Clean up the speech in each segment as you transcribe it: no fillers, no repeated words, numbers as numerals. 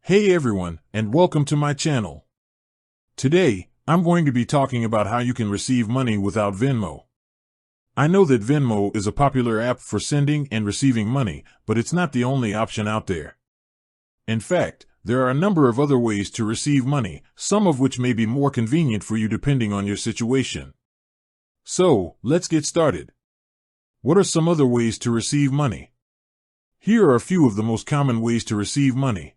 Hey everyone, and welcome to my channel. Today, I'm going to be talking about how you can receive money without Venmo. I know that Venmo is a popular app for sending and receiving money, but it's not the only option out there. In fact, there are a number of other ways to receive money, some of which may be more convenient for you depending on your situation. So, let's get started. What are some other ways to receive money? Here are a few of the most common ways to receive money.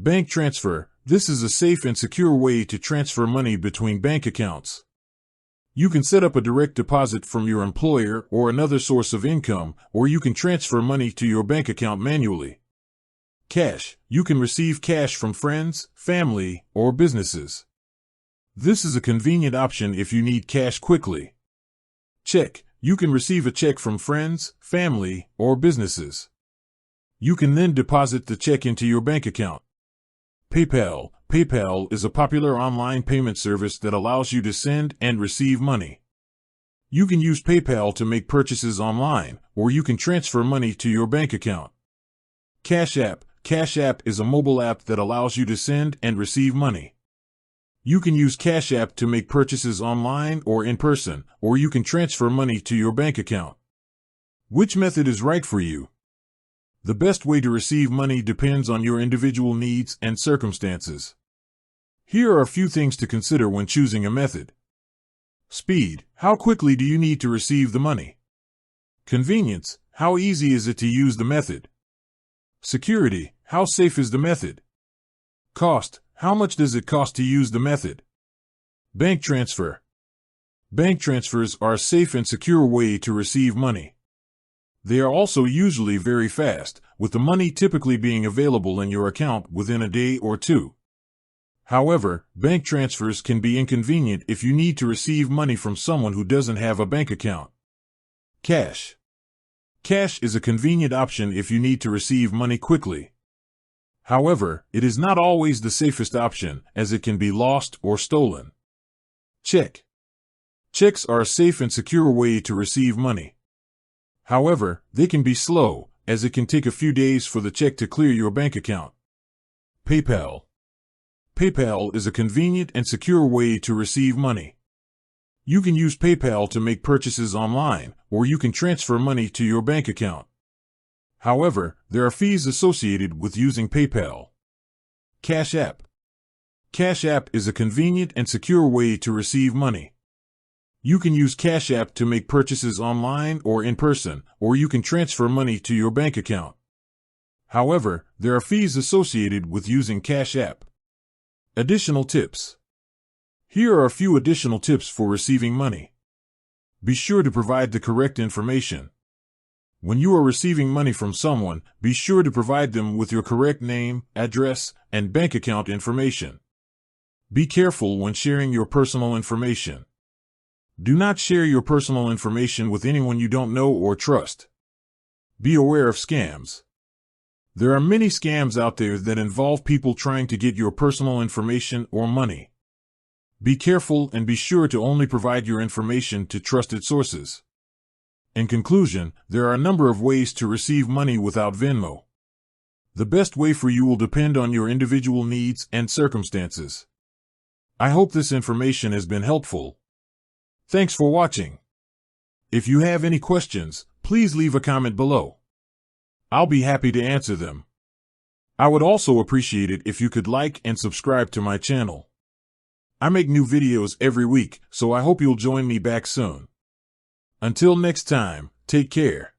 Bank transfer. This is a safe and secure way to transfer money between bank accounts. You can set up a direct deposit from your employer or another source of income, or you can transfer money to your bank account manually. Cash. You can receive cash from friends, family, or businesses. This is a convenient option if you need cash quickly. Check. You can receive a check from friends, family, or businesses. You can then deposit the check into your bank account. PayPal. PayPal is a popular online payment service that allows you to send and receive money. You can use PayPal to make purchases online, or you can transfer money to your bank account. Cash App. Cash App is a mobile app that allows you to send and receive money. You can use Cash App to make purchases online or in person, or you can transfer money to your bank account. Which method is right for you? The best way to receive money depends on your individual needs and circumstances. Here are a few things to consider when choosing a method. Speed. How quickly do you need to receive the money? Convenience. How easy is it to use the method? Security. How safe is the method? Cost. How much does it cost to use the method? Bank transfer. Bank transfers are a safe and secure way to receive money. They are also usually very fast, with the money typically being available in your account within a day or two. However, bank transfers can be inconvenient if you need to receive money from someone who doesn't have a bank account. Cash. Cash is a convenient option if you need to receive money quickly. However, it is not always the safest option, as it can be lost or stolen. Check. Checks are a safe and secure way to receive money. However, they can be slow, as it can take a few days for the check to clear your bank account. PayPal. PayPal is a convenient and secure way to receive money. You can use PayPal to make purchases online, or you can transfer money to your bank account. However, there are fees associated with using PayPal. Cash App. Cash App is a convenient and secure way to receive money. You can use Cash App to make purchases online or in person, or you can transfer money to your bank account. However, there are fees associated with using Cash App. Additional tips. Here are a few additional tips for receiving money. Be sure to provide the correct information. When you are receiving money from someone, be sure to provide them with your correct name, address, and bank account information. Be careful when sharing your personal information. Do not share your personal information with anyone you don't know or trust. Be aware of scams. There are many scams out there that involve people trying to get your personal information or money. Be careful and be sure to only provide your information to trusted sources. In conclusion, there are a number of ways to receive money without Venmo. The best way for you will depend on your individual needs and circumstances. I hope this information has been helpful. Thanks for watching. If you have any questions, please leave a comment below. I'll be happy to answer them. I would also appreciate it if you could like and subscribe to my channel. I make new videos every week, so I hope you'll join me back soon. Until next time, take care.